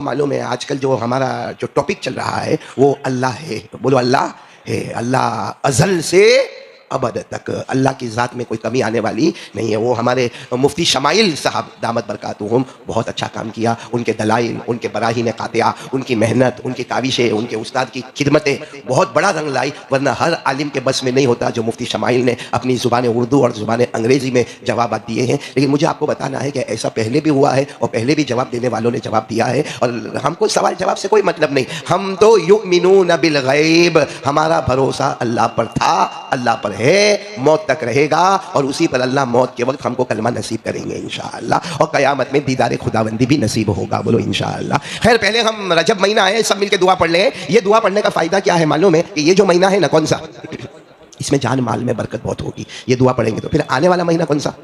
मालूम है आजकल जो हमारा जो टॉपिक चल रहा है वो अल्लाह है। बोलो अल्लाह है। अल्लाह अज़ल से अबद तक अल्लाह की ज़ात में कोई कमी आने वाली नहीं है। वो हमारे मुफ्ती शमाइल साहब दामत बरकातुहुम बहुत अच्छा काम किया। उनके दलाइल, उनके बराहीन कातिया, उनकी मेहनत, उनकी काविशें, उनके उस्ताद की खिदमतें बहुत बड़ा रंग लाई। वरना हर आलिम के बस में नहीं होता जो मुफ्ती शमाइल ने अपनी ज़ुबान उर्दू और ज़ुबान अंग्रेज़ी में जवाब दिए हैं। लेकिन मुझे आपको बताना है कि ऐसा पहले भी हुआ है और पहले भी जवाब देने वालों ने जवाब दिया है। और हमको सवाल जवाब से कोई मतलब नहीं। हम तो युमिनून बिल गैब, हमारा भरोसा अल्लाह पर था, अल्लाह पर है, मौत तक रहेगा और उसी पर अल्लाह मौत के वक्त हमको कलमा नसीब करेंगे इंशाअल्लाह। और क़यामत में दीदार खुदावंदी भी नसीब होगा। बोलो इंशाअल्लाह। खैर पहले हम रजब महीना है, सब मिलकर दुआ पढ़ लें। ये दुआ पढ़ने का फ़ायदा क्या है मालूम है कि ये जो महीना है ना, कौन सा, इसमें जान माल में बरकत बहुत होगी। ये दुआ पढ़ेंगे तो फिर आने वाला महीना कौन सा,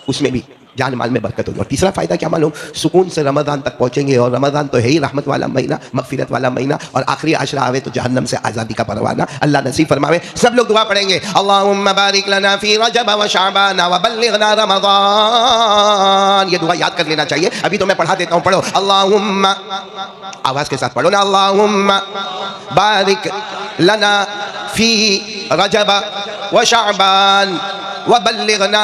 उसमें भी जान माल में बरकत होगी। और तीसरा फ़ायदा क्या मालूम, सुकून से रमज़ान तक पहुँचेंगे। और रमज़ान तो है ही रहमत वाला महीना, मग़फ़िरत वाला महीना। और आखिरी आशरा आवे तो जहन्नम से आज़ादी का परवाना अल्लाह नसीब फरमावे। सब लोग दुआ पढ़ेंगे, अल्लाहुम्मा बारिक लना फ़ी रजब व शअबान व बल्लिगना रमज़ान। ये दुआ याद कर लेना चाहिए। अभी तो मैं पढ़ा देता हूँ, पढ़ो। अल्लाहुम्मा, आवाज़ के साथ पढ़ो ना, अल्लाहुम्मा बारिक लना फ़ी रजब व शअबान व बल्लिगना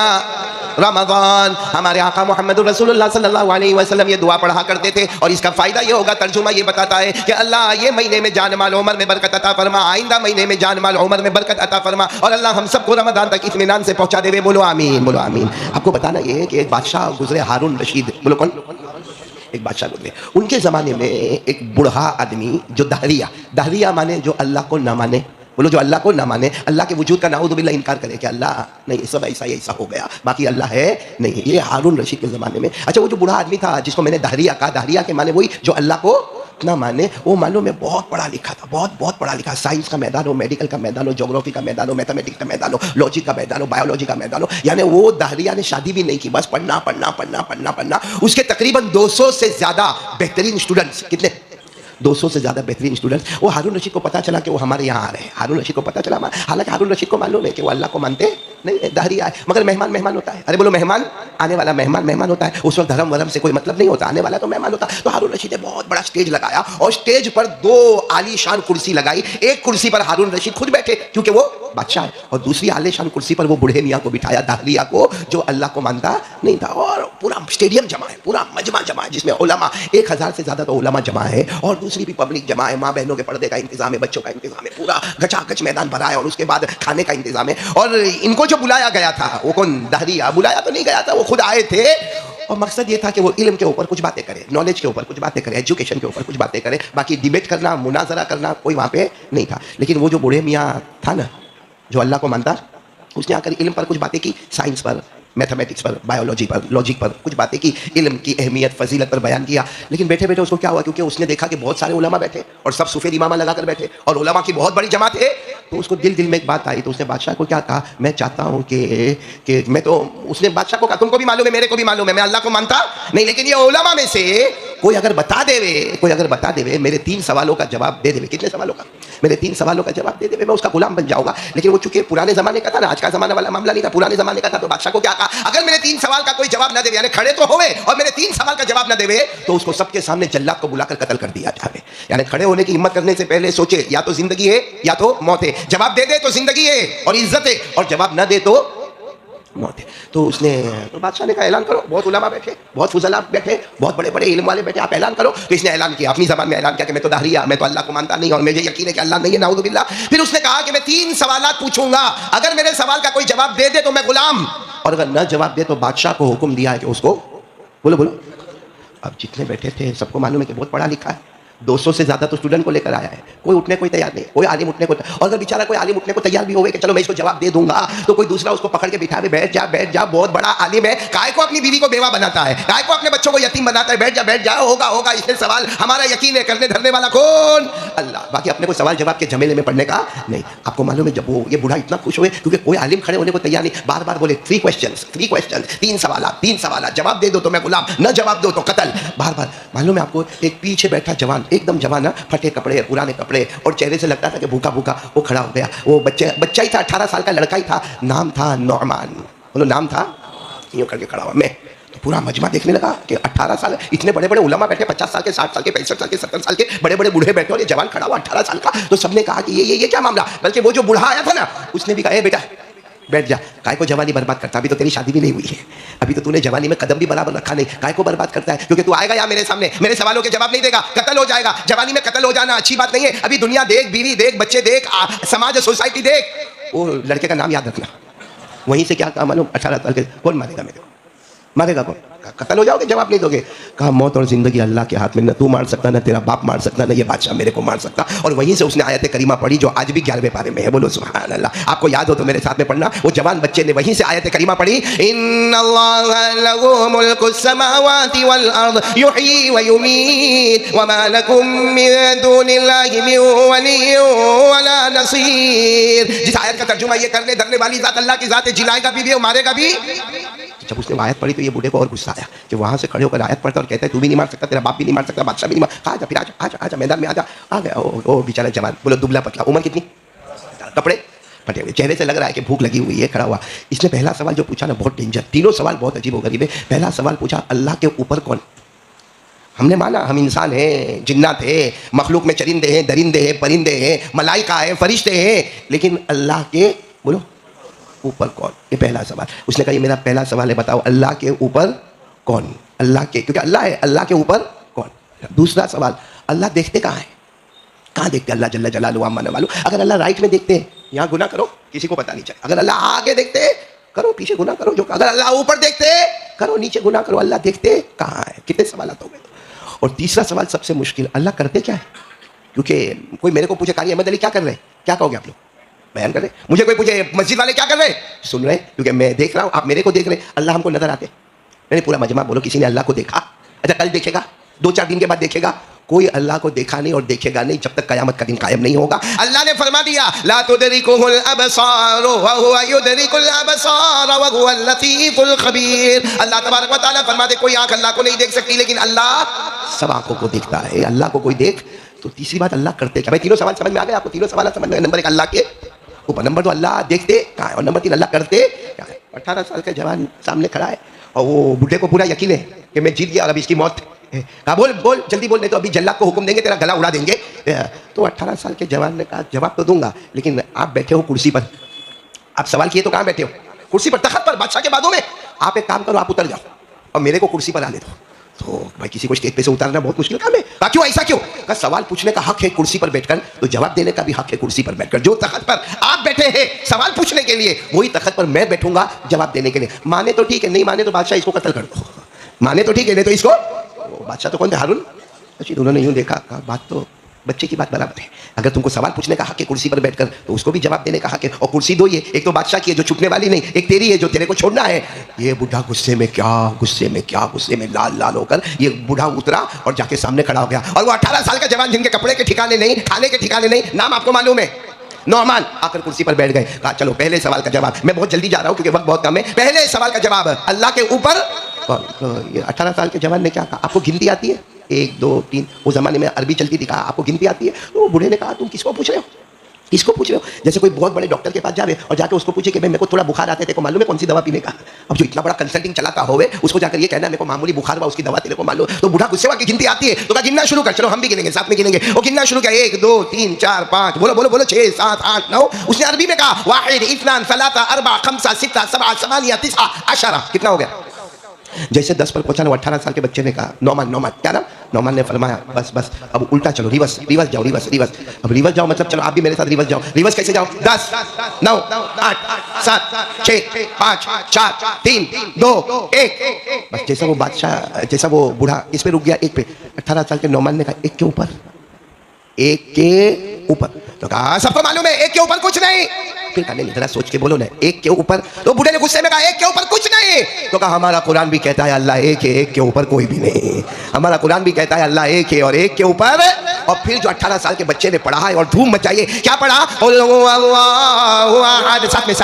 रमज़ान। हमारे आका मोहम्मद रसूलुल्लाह सल्लल्लाहु अलैहि वसल्लम ये दुआ पढ़ा करते थे। और इसका फ़ायदा ये होगा, तर्जुमा ये बताता है कि अल्लाह ये महीने में जान माल उम्र में बरकत अता फरमा, आइंदा महीने में जान माल उम्र में बरकत अता फरमा। और अल्लाह हम सबको रमज़ान तक इत्मीनान से पहुँचा देवे। बोलो आमीन, बोलो आमीन। आपको बताना ये है कि एक बादशाह गुजरे, हारून रशीद। बोलो कौन? एक बादशाह गुजरे। उनके ज़माने में एक बूढ़ा आदमी जो दहरिया माने जो अल्लाह को ना माने। बोलो जो अल्लाह को ना माने, अल्लाह के वजूद का नाउज़ुबिल्लाह इनकार करे कि अल्लाह नहीं, सब ऐसा ही ऐसा हो गया, बाकी अल्लाह है नहीं। ये हारून रशीद के ज़माने में। अच्छा, वो जो बूढ़ा आदमी था जिसको मैंने दहरिया कहा, दहरिया के माने वही जो अल्लाह को ना माने। वो मालूम है बहुत पढ़ा लिखा था, बहुत पढ़ा लिखा। साइंस का मैदान हो, मेडिकल का मैदान हो, ज्योग्राफी का मैदान हो, मैथमेटिक्स का मैदान हो, लॉजिक का मैदान हो, बायोलॉजी का मैदान हो। यानी वो दहरिया ने शादी भी नहीं की, बस पढ़ना पढ़ना पढ़ना पढ़ना पढ़ना। उसके तकरीबन 200 से ज़्यादा बेहतरीन स्टूडेंट्स, कितने, 200 से ज़्यादा बेहतरीन स्टूडेंट्स। वो हारून रशीद को पता चला कि वो हमारे यहाँ आ रहे हैं। हारून रशीद को पता चला, हालांकि हारून रशीद को मालूम है कि वो अल्लाह को मानते नहीं है, दहरिया है, मगर मेहमान होता है। अरे बोलो मेहमान, आने वाला मेहमान होता है। उस वक्त धर्म वरम से कोई मतलब नहीं होता, आने वाला तो मेहमान होता। तो हारून रशीद ने बहुत बड़ा स्टेज लगाया और स्टेज पर 2 आलीशान कुर्सी लगाई। एक कुर्सी पर हारून रशीद खुद बैठे क्योंकि वो बादशाह है, और दूसरी आलीशान कुर्सी पर वो बूढ़े मियाँ को बिठाया, दहरिया को, जो अल्लाह को मानता नहीं था। और पूरा स्टेडियम जमा है, पूरा मजमा जमा है, जिसमें उलमा 1000 से ज़्यादा तो उलमा जमा है और दूसरी भी पब्लिक जमा है। माँ बहनों के पर्दे का इंतजाम है, बच्चों का इंतजाम है, पूरा गचागच मैदान भरा है। और उसके बाद खाने का इंतजाम है। और इनको जो बुलाया गया था, वो कौन, दहरिया, बुलाया तो नहीं गया था, वो खुद आए थे। और मकसद ये था कि वो इल्म के ऊपर कुछ बातें करें, नॉलेज के ऊपर कुछ बातें करें, एजुकेशन के ऊपर कुछ बातें करें। बाकी डिबेट करना, मुनाजरा करना कोई वहाँ पे नहीं था। लेकिन वो जो बूढ़े मियाँ था ना, जो अल्लाह को मानता, उसने आकर इल्म पर कुछ बातें की, साइंस पर, मैथमेटिक्स पर, बायोलॉजी पर, लॉजिक पर कुछ बातें की, इल्म की अहमियत, फजीलत पर बयान किया। लेकिन बैठे बैठे उसको क्या हुआ, क्योंकि उसने देखा कि बहुत सारे उलमा बैठे और सब सफ़ेद इमामा लगाकर बैठे और उलमा की बहुत बड़ी जमात है। तो उसको दिल में एक बात आई। तो उसने बादशाह को क्या कहा, मैं चाहता हूँ कि मैं तो, उसने बादशाह को कहा, तुमको भी मालूम है, मेरे को भी मालूम है, मैं अल्लाह को मानता नहीं, लेकिन ये उलमा में से कोई अगर बता देवे, मेरे 3 सवालों का जवाब दे देवे। कितने सवालों का? मेरे 3 सवालों का जवाब दे देवे, मैं उसका गुलाम बन जाऊंगा। लेकिन वो चूंकि पुराने ज़माने का था ना, आज का ज़माना वाला मामला नहीं था, पुराने ज़माने का था। तो बादशाह को क्या कहा, अगर मेरे 3 सवाल का कोई जवाब ना देवे, यानी खड़े तो होवे और मेरे 3 सवाल का जवाब ना देवे, तो उसको सबके सामने जल्लाद को बुलाकर कत्ल कर दिया जाए। यानी खड़े होने की हिम्मत करने से पहले सोचे, या तो जिंदगी है या तो मौत है। जवाब दे दे तो जिंदगी है और इज्जत है, और जवाब ना दे तो मौत है। तो बादशाह ने कहा, ऐलान करो। बहुत उलमा बैठे, बहुत फुजला बैठे, बहुत बड़े बड़े इल्म वाले बैठे, आप ऐलान करो। तो इसने ऐलान किया, अपनी ज़बान में ऐलान किया कि मैं तो दहरिया, मैं तो अल्लाह को मानता नहीं और मुझे यकीन है कि अल्लाह नहीं है, नाउज़ुबिल्लाह। फिर उसने कहा कि मैं 3 सवालात पूछूंगा, अगर मेरे सवाल का कोई जवाब दे दे तो मैं गुलाम, और अगर न जवाब दे तो बादशाह को हुक्म दिया है कि उसको, बोलो। अब जितने बैठे थे सबको मालूम है कि बहुत पढ़ा लिखा है, 200 से ज़्यादा तो स्टूडेंट को लेकर आया है, कोई उठने को तैयार नहीं, कोई आलिम उठने को। और अगर बेचारा कोई आलिम उठने को तैयार भी होवे कि चलो मैं इसको जवाब दे दूंगा, तो कोई दूसरा उसको पकड़ के बिठा दे, बैठ जा, बहुत बड़ा आलिम है, काय को अपनी बीवी को बेवा बनाता है, काय को अपने बच्चों को यतीम बनाता है, बैठ जा, होगा इसने सवाल, हमारा यकीन है करने धरने वाला कौन, अल्लाह। बाकी अपने को सवाल जवाब के झमेले में पढ़ने का नहीं। आपको मालूम है, जब वो ये बूढ़ा इतना खुश हुए क्योंकि कोई आलिम खड़े होने को तैयार नहीं, बार बार बोले 3 क्वेश्चंस, 3 सवाल, जवाब दे दो तो मैं गुलाम, न जवाब दो तो कत्ल, बार बार। मालूम है आपको, एक पीछे बैठा जवान, एकदम जवान ना, फटे कपड़े, पुराने कपड़े, और चेहरे से लगता था कि भूखा, वो खड़ा हो गया। वो बच्चा ही था, 18 साल का लड़का ही था, नाम था नौमान। बोलो नाम था, यूँ करके खड़ा हुआ, मैं तो पूरा मजमा देखने लगा कि 18 साल, इतने बड़े बड़े उलमा बैठे, 50 साल के, 60 साल के, 65 साल के, 70 साल के बड़े बड़े बूढ़े बैठे और ये जवान खड़ा हुआ 18 साल का। तो सबने कहा कि ये क्या मामला। बल्कि वो जो बूढ़ा आया था ना, उसने भी कहा, ए बेटा बैठ जा, काय को जवानी बर्बाद करता, अभी तो तेरी शादी भी नहीं हुई है, अभी तो तूने जवानी में कदम भी बराबर रखा नहीं, काय को बर्बाद करता है, क्योंकि तू आएगा यहाँ मेरे सामने, मेरे सवालों के जवाब नहीं देगा, कत्ल हो जाएगा। जवानी में कत्ल हो जाना अच्छी बात नहीं है। अभी दुनिया देख, बीवी देख, बच्चे देख, समाज सोसाइटी देख। वो लड़के का नाम याद रखना। वहीं से क्या कहा मालूम, 18 साल के, कौन मारेगा मेरे को, मारेगा कौन, कत्ल हो जाओगे, जवाब नहीं दोगे। कहा मौत और जिंदगी अल्लाह के हाथ में, न तू मार सकता, न तेरा बाप मार सकता, न ये बादशाह मेरे को मार सकता। और वहीं से उसने आयत करीमा पढ़ी जो आज भी 11वें पारे में है। बोलो सुभान अल्लाह। आपको याद हो तो मेरे साथ में पढ़ना। वो जवान बच्चे ने वहीं से आयत करीमा पढ़ी, इन्नल्लाह लहू मुल्कुस समावाति वल अर्द युहयी व युमीत व मा लकुम मिन दूनिल्लाहि मिन वलिय्यिन वला नसीर। जिस आयत का तर्जुमा ये करने धरने वाली जात अल्लाह की जात है, जिलाएगा भी और मारेगा भी। जब उसने आयत पढ़ी तो ये बूढ़े को और गुस्सा आया कि वहां से खड़े होकर आयत पढ़ता और कहता है तू भी नहीं मार सकता, तेरा बाप भी नहीं मार सकता, बादशाह भी नहीं मार। आजा फिर आजा मैदान में आजा। आ गया ओ बेचारा जवान, बोलो दुबला पतला, उम्र कितनी, कपड़े फटे हुए, चेहरे से लग रहा है कि भूख लगी हुई है, खड़ा हुआ। इसने पहला सवाल जो पूछा ना, बहुत डेंजर, तीनों सवाल बहुत अजीब व गरीब है। पहला सवाल पूछा, अल्लाह के ऊपर कौन। हमने माना हम इंसान हैं, जिन्नात है, मखलूक में चरिंदे हैं, दरिंदे हैं, परिंदे हैं, मलाइका है, फरिश्ते हैं, लेकिन अल्लाह के बोलो ऊपर कौन। ये पहला सवाल। उसने कहा ये मेरा पहला सवाल है, बताओ अल्लाह के ऊपर कौन। अल्लाह के, क्योंकि अल्लाह है, अल्लाह के ऊपर कौन। दूसरा सवाल, अल्लाह देखते कहाँ है, कहाँ देखते अल्लाह जल्ला जलालहू अम्मा नवालू। अगर अल्लाह राइट में देखते हैं, यहाँ गुनाह करो, किसी को पता नहीं चले। अगर अल्लाह आगे देखते करो, पीछे गुनाह करो। जो अगर अल्लाह ऊपर देखते करो, नीचे गुनाह करो। अल्लाह देखते कहाँ है। कितने सवाल हो गए। और तीसरा सवाल सबसे मुश्किल, अल्लाह करते क्या है। क्योंकि कोई मेरे को पूछे कारी अहमद अली क्या कर रहे हैं, क्या कहोगे आप लोग, बयान कर रहे। मुझे कोई पूछे मस्जिद वाले क्या कर रहे, सुन रहे, क्योंकि मैं देख रहा हूं, आप मेरे को देख रहे, अल्लाह हमको नजर आते। मैंने पूरा मजमा बोलो किसी ने अल्लाह को देखा। अच्छा कल देखेगा, 2-4 दिन के बाद देखेगा। कोई अल्लाह को देखा नहीं और देखेगा नहीं जब तक कयामत का दिन कायम नहीं होगा। अल्लाह ने फरमा दिया, ला तुदरिकुहुल अबसार व हुवा युदरिकुल अबसार व हुवल लतीफुल खबीर। अल्लाह तबारक व तआला फरमाते कोई आंख अल्लाह को नहीं देख सकती, लेकिन अल्लाह सब आंखों को देखता है। अल्लाह को कोई देख। तो तीसरी बात, अल्लाह करते क्या। भाई तीनों सवाल समझ में आ गए आपको, तीनों सवाल समझ में। नंबर 1 अल्लाह के ऊपर, नंबर 2 अल्लाह देखते कहाँ है, और नंबर 3 अल्लाह करते क्या है। 18 साल का जवान सामने खड़ा है और वो बूढ़े को पूरा यकीन है कि मैं जीत गया और अभी इसकी मौत है। कहा बोल बोल जल्दी बोल, नहीं तो अभी जल्लाद को हुक्म देंगे, तेरा गला उड़ा देंगे। तो 18 साल के जवान ने कहा जवाब तो दूंगा, लेकिन आप बैठे हो कुर्सी पर, आप सवाल किए तो कहाँ बैठे हो, कुर्सी पर, तख्त पर, बादशाह के बादों में। आप एक काम करो, आप उतर जाओ और मेरे को कुर्सी पर आने दो। तो भाई किसी को स्टेज पे से उतारना बहुत मुश्किल काम है। क्यों, ऐसा क्यों। का सवाल पूछने का हक है कुर्सी पर बैठकर, तो जवाब देने का भी हक है कुर्सी पर बैठकर। जो तख्त पर आप बैठे हैं सवाल पूछने के लिए, वही तख्त पर मैं बैठूंगा जवाब देने के लिए। माने तो ठीक है, नहीं माने तो बादशाह इसको कत्ल कर दो। माने तो ठीक है, नहीं तो इसको। बादशाह तो कौन थे, हारून रशीद। उन्होंने यूं देखा, कहा बात तो बच्चे की बात बराबर है। अगर तुमको सवाल पूछने का हक है कुर्सी पर बैठकर, तो उसको भी जवाब देने का हक है। और कुर्सी दो, ये एक तो बादशाह की है जो छुटने वाली नहीं, एक तेरी है जो तेरे को छोड़ना है। ये बूढ़ा गुस्से में लाल लाल होकर ये बूढ़ा उतरा और जाके सामने खड़ा हो गया। और वो 18 साल का जवान जिनके कपड़े के ठिकाने नहीं, खाने के ठिकाने नहीं, नाम आपको मालूम है, नौमान, आकर कुर्सी पर बैठ गए। कहा चलो पहले सवाल का जवाब, मैं बहुत जल्दी जा रहा हूं क्योंकि वक्त बहुत कम है। पहले सवाल का जवाब, अल्लाह के ऊपर कौन। तो ये 18 साल के जवान ने क्या कहा, आपको गिनती आती है 1 2 3, वो जमाने में अरबी चलती थी, कहा आपको गिनती आती है। तो बूढ़े ने कहा तुम किसको पूछ रहे हो, किसको पूछ रहे हो। जैसे कोई बहुत बड़े डॉक्टर के पास जावे और जाके उसको पूछे कि भाई मेरे को थोड़ा बुखार आता है, तेरे को मालूम है कौन सी दवा पीने का। अब जो इतना बड़ा कंसल्टिंग चलाता होवे उसको जाकर ये कहना मेरे को मामूली बुखार हुआ, उसकी दवा तेरे को मालूम। तो बूढ़ा गुस्से की गिनती आती है, तो कहा गिनना शुरू कर, चलो हम भी गिनेंगे, साथ में गिनेंगे। वो गिनना शुरू किया, 1 2 3 4 5, बोलो बोलो बोलो, 6 7 8 9। उसने अरबी में कहा वाहिद इत्नान सलासा अरबा खमसा सित्ता सबआ समानिया तिस्आ अशरा। कितना हो गया। जैसे 10 पर पहुंचा ना, 18 साल के बच्चे ने कहा नौमान क्या नाम। नौमान ने फरमाया बस अब उल्टा चलो, रिवर्स जाओ, रिवर्स। अब रिवर्स जाओ मतलब चलो आप भी मेरे साथ रिवर्स जाओ। रिवर्स कैसे जाओ, 10 9 8 7 6 5 4 3 2 1। बस जैसा वो बादशाह, जैसा वो बूढ़ा इस पे रुक गया 1 पे, 18 साल के नौमान ने कहा 1 के ऊपर, 1 के ऊपर। तो कहा सबको मालूम है 1 के ऊपर कुछ नहीं। फिर कहा नहीं जरा सोच के बोलो ना, 1 के ऊपर। तो बूढ़े ने गुस्से में कहा 1 के ऊपर कुछ नहीं। तो कहा हमारा कुरान भी कहता है अल्लाह एक है, 1 के ऊपर कोई भी नहीं। हमारा कुरान भी कहता है अल्लाह एक है और 1 के ऊपर। और फिर जो 18 साल के बच्चे ने पढ़ा है और धूम मचाई, क्या पढ़ा, साथ में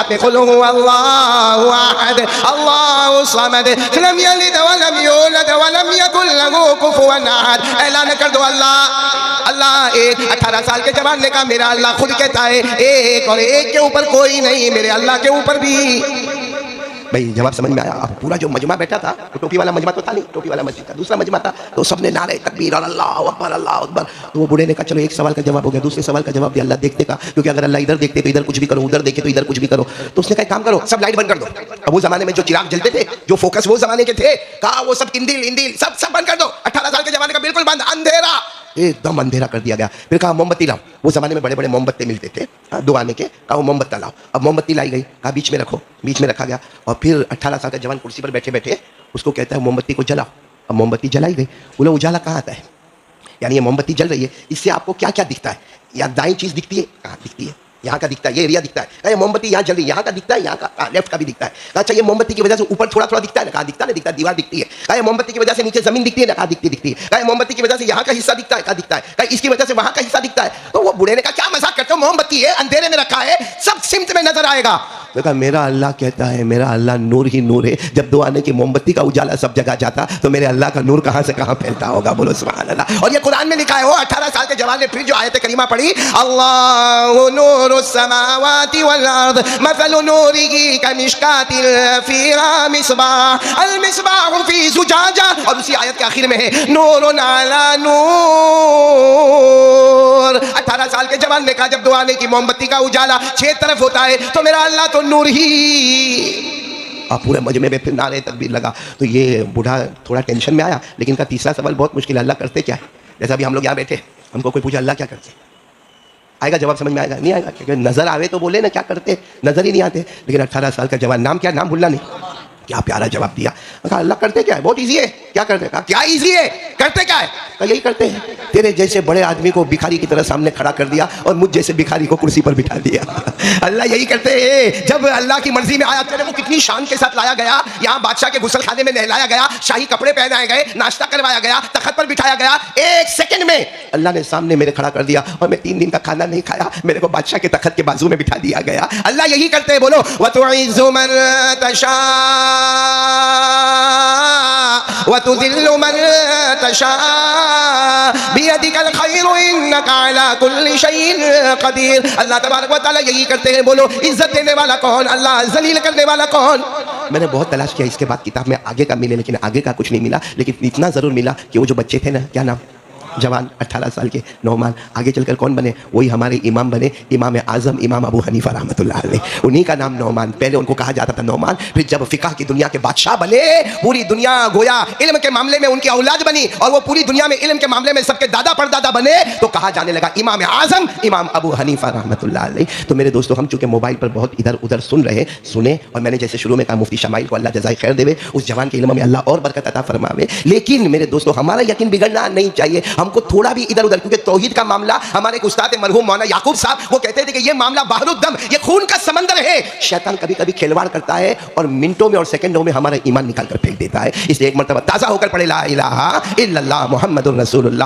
ऐलान कर दो अल्लाह एक। 18 साल के जवान ने कहा मेरा अल्लाह खुद कहता है एक, और 1 के ऊपर कोई नहीं, मेरे अल्लाह के ऊपर भी भाई जवाब समझ में आया। अब पूरा जो मजमा बैठा था, तो टोपी वाला मजमा तो था नहीं, टोपी वाला मस्जिद था, दूसरा मजमा था, तो सबने नारे तकबीर और अल्लाह अकबर अल्लाह अकबर। तो वो बूढ़े ने कहा चलो एक सवाल का जवाब हो गया, दूसरे सवाल का जवाब दिया, अल्लाह देखते का, क्योंकि अगर अल्लाह इधर देखते तो इधर कुछ भी करो, उधर देखे तो इधर कुछ भी करो। तो उसने कहा काम करो, सब लाइट बंद कर दो। अब वो जमाने में जो चिराग जलते थे, जो फोकस वो जमाने के थे, कहा वो सब किंदिल इंदिल सब बंद कर दो। 18 साल के जमाने का बिल्कुल बंद, अंधेरा, एकदम अंधेरा कर दिया गया। फिर कहा मोमबत्ती लाओ, वो जमाने में बड़े बड़े मोमबत्ते मिलते थे 2 आने के, कहा वो मोमबत्ता लाओ। अब मोमबत्ती लाई गई, कहा बीच में रखो, बीच में रखा गया। और फिर 18 साल का जवान कुर्सी पर बैठे बैठे उसको कहता है मोमबत्ती को जलाओ। अब मोमबत्ती जलाई गई। बोला उजाला कहाँ आता है, यानी ये मोमबत्ती जल रही है, इससे आपको क्या क्या दिखता है, या दाएं चीज दिखती है, कहाँ दिखती है, यहाँ का दिखता है, ये एरिया दिखता है। कहा ये मोमबत्ती यहाँ जल रही है, यहाँ का दिखता है, यहाँ का लेफ्ट का भी दिखता है। कहा अच्छा ये मोमबत्ती की वजह से ऊपर थोड़ा थोड़ा दिखता है ना, कहा दिखता है, दिखता है, दीवार दिखती है। कहा ये मोमबत्ती की वजह से नीचे जमीन दिखती है ना, कहा दिखती दिखती है। कहा मोमबत्ती की वजह से यहाँ का हिस्सा दिखता है, कहा दिखता है। कहा इसकी वजह से वहाँ का हिस्सा दिखता है। तो वो बूढ़े ने कहा क्या मजाक करते हो, मोमबत्ती है, अंधेरे में रखा है, सब सिमत में नजर आएगा। तो कहा मेरा अल्लाह कहता है, मेरा अल्लाह नूर ही नूर है, जब 2 आने की मोमबत्ती का उजाला सब जगह जाता तो मेरे अल्लाह का नूर कहाँ से कहाँ फैलता होगा। बोलो सुभान अल्लाह। और ये कुरान में लिखा है। वो 18 साल के जवान ने फिर जो आयत करीमा पढ़ी, अल्लाहु नूरुस समावाति वल अर्द मसलु नूरिही कमिशकातिन फीहा मिसबाह अल मिसबाहु फी जुजाजा। और उसी आयत के आखिर में है नूरुन अला नूर। 18 साल के जवान ने कहा जब 2 आने की मोमबत्ती का उजाला 6 तरफ होता है तो मेरा अल्लाह तो नूर ही। आप पूरे मजमे में फिर नारे तकबीर लगा। तो ये बूढ़ा थोड़ा टेंशन में आया, लेकिन का तीसरा सवाल बहुत मुश्किल है, अल्लाह करते क्या है। जैसा अभी हम लोग यहाँ बैठे, हमको कोई पूछा अल्लाह क्या करते, आएगा जवाब समझ में आएगा, नहीं आएगा, क्योंकि नजर आवे तो बोले ना क्या करते, नजर ही नहीं आते। लेकिन 18 साल का जवान, नाम क्या, नाम भूलना नहीं, क्या प्यारा जवाब दिया। कहा अल्लाह करते क्या है, बहुत इजी है। क्या करते हैं, कहा क्या इजी है, करते क्या है, कहा यही करते हैं, तेरे जैसे बड़े आदमी को भिखारी की तरह सामने खड़ा कर दिया और मुझ जैसे भिखारी को कुर्सी पर बिठा दिया। अल्लाह यही करते हैं। जब अल्लाह की मर्जी में आया, तेरे को कितनी शान के साथ लाया गया, यहाँ बादशाह के गुसल खाने में नहलाया गया, शाही कपड़े पहनाए गए, नाश्ता करवाया गया, तखत पर बिठाया गया, 1 सेकंड में अल्लाह ने सामने मेरे खड़ा कर दिया और मैं 3 दिन का खाना नहीं खाया, मेरे को बादशाह के तखत के बाजू में बिठा दिया गया। अल्लाह यही करते हैं। बोलो वतुइज़्ज़ु मन तशा वतुज़िल्लु मन तशा बियदिकल खैरु इन्नका अला कुल्लि शैइन कदीर। अल्लाह तबारक व तआला यही करते हैं। बोलो इज्जत देने वाला कौन, अल्लाह, जलील करने वाला कौन। मैंने बहुत तलाश किया इसके बाद किताब में आगे का मिले, लेकिन आगे का कुछ नहीं मिला। लेकिन इतना जरूर मिला कि वो जो बच्चे थे ना, क्या नाम, जवान 18 साल के नौमान, आगे चलकर कौन बने, वही हमारे इमाम बने, इमाम आजम इमाम अबू हनीफा रहमतुल्लाह अलैह। उन्हीं का नाम नौमान, पहले उनको कहा जाता था नौमान। फिर जब फिक़ह की दुनिया के बादशाह बने, पूरी दुनिया गोया इल्म के मामले में उनकी औलाद बनी और वो पूरी दुनिया में इल्म के मामले में सबके दादा परदादा बने, तो कहा जाने लगा इमाम आजम इमाम अबू हनीफा रहमतुल्लाह अलैह। तो मेरे दोस्तों, हम चूंकि मोबाइल पर बहुत इधर उधर सुन रहे, सुने, और मैंने जैसे शुरू में कहा मुफ्ती शमाइल को अल्लाह जज़ाए खैर देवे, उस जवान के इल्म में अल्लाह और बरकत अता फरमावे। लेकिन मेरे दोस्तों, हमारा यकीन बिगड़ना नहीं चाहिए, हमको थोड़ा भी इधर उधर, क्योंकि तौहीद का मामला, हमारे उस्ताद मरहूम मौलाना याकूब साहब वो कहते थे कि ये मामला बहरुद्दम, ये खून का समंदर है। शैतान कभी कभी खिलवाड़ करता है और मिनटों में और सेकंडों में हमारा ईमान निकाल कर फेंक देता है। इसलिए एक मर्तबा ताजा होकर पढ़े ला इलाहा इल्लल्लाह मुहम्मदुर रसूलुल्लाह।